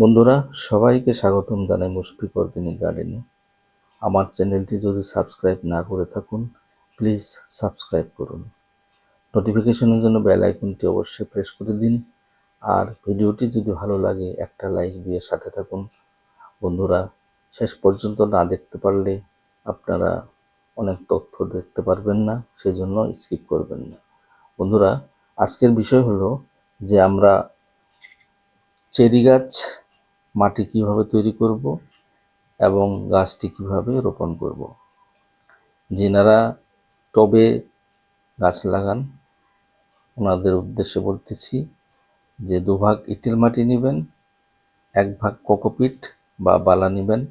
বন্ধুরা, সবাইকে স্বাগতম জানাই মুশফিক অর্গানিক গার্ডেনে। আমার চ্যানেলটি যদি সাবস্ক্রাইব না করে থাকুন, প্লিজ সাবস্ক্রাইব করুন। নোটিফিকেশনের জন্য বেল আইকনটি অবশ্যই প্রেস করে দিন। আর ভিডিওটি যদি ভালো লাগে একটা লাইক দিয়ে সাথে থাকুন। বন্ধুরা, শেষ পর্যন্ত না দেখতে পারলে আপনারা অনেক তথ্য দেখতে পারবেন না, সেজন্য স্কিপ করবেন না। বন্ধুরা, আজকের বিষয় হলো যে আমরা চেরি গাছ মাটি কিভাবে তৈরি করব এবং গাছটি কিভাবে রোপণ করব। যেনারা টবে গাছ লাগান ওনাদের উদ্দেশ্যে বলতেছি যে 2 ভাগ এঁটেল মাটি নেবেন, 1 ভাগ কোকোপিট বা বালা নেবেন,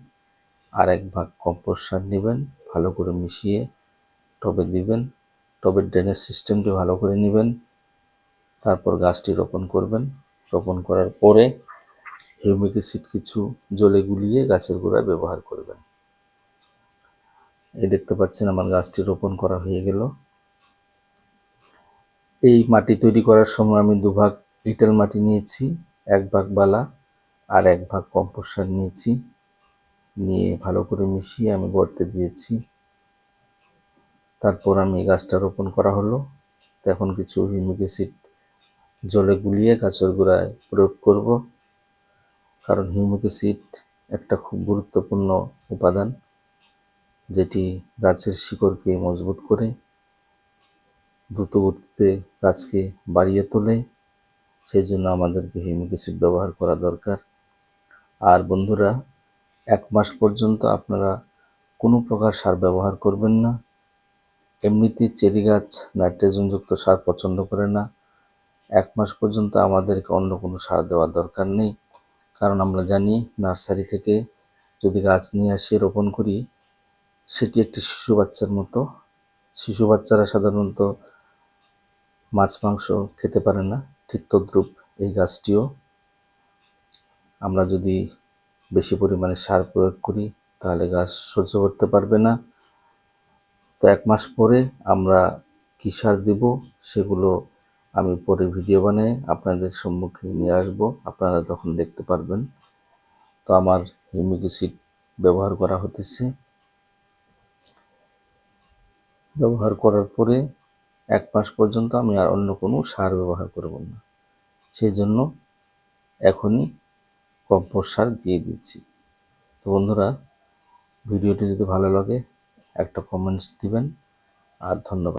আর 1 ভাগ কম্পোস্ট সার নেবেন। ভালো করে মিশিয়ে টবে দিবেন। টবের ড্রেনেজ সিস্টেমটি ভালো করে নেবেন। তারপর গাছটি রোপণ করবেন। রোপণ করার পরে হিউমিক অ্যাসিড কিছু জলে গুলিয়ে গাছের গোড়ায় ব্যবহার করবেন। এই দেখতে পাচ্ছেন আমার গাছটি রোপণ করা হয়ে গেল। এই মাটি তৈরি করার সময় আমি 2 ভাগ এঁটেল মাটি নিয়েছি, 1 ভাগ বালা আর 1 ভাগ কম্পোস্ট সার নিয়েছি। নিয়ে ভালো করে মিশিয়ে আমি গর্তে দিয়েছি। তারপর আমি গাছটা রোপণ করা হলো। তো এখন কিছু হিউমিক অ্যাসিড জলে গুলিয়ে গাছের গোড়ায় প্রয়োগ করব, কারণ হিউমিক অ্যাসিড একটা খুব গুরুত্বপূর্ণ উপাদান যেটি গাছের শিকড়কে মজবুত করে, দ্রুত গতিতে গাছকে বাড়িয়ে তোলে। সেই জন্য আমাদেরকে হিউমিক অ্যাসিড ব্যবহার করা দরকার। আর বন্ধুরা, 1 মাস পর্যন্ত আপনারা কোনো প্রকার সার ব্যবহার করবেন না। এমনিতেই চেরি গাছ নাইট্রোজেনযুক্ত সার পছন্দ করে না। 1 মাস পর্যন্ত আমাদেরকে অন্য কোনো সার দেওয়ার দরকার নেই, কারণ আমরা জানি নার্সারি থেকে যদি গাছ নিয়ে আসি রোপণ করি, সেটি একটি শিশু বাচ্চার মতো। শিশু বাচ্চারা সাধারণত মাছ মাংস খেতে পারে না, ঠিক তদ্রূপ এই গাছটিও। আমরা যদি বেশি পরিমাণে সার প্রয়োগ করি তাহলে গাছ সহ্য করতে পারবে না। তো 1 মাস পরে আমরা কী সার দেব সেগুলো আমি পরে ভিডিও বানিয়ে আপনাদের সম্মুখে নিয়ে আসব, আপনারা তখন দেখতে পারবেন। তো আমার হিউমিক অ্যাসিড ব্যবহার করা হতেছে। ব্যবহার করার পরে 1 মাস পর্যন্ত আমি আর অন্য কোনো সার ব্যবহার করব না। সেই জন্য এখনই কম্পোস্ট সার দিয়ে দিচ্ছি। তো বন্ধুরা, ভিডিওটি যদি ভালো লাগে একটা কমেন্টস দিবেন। আর ধন্যবাদ।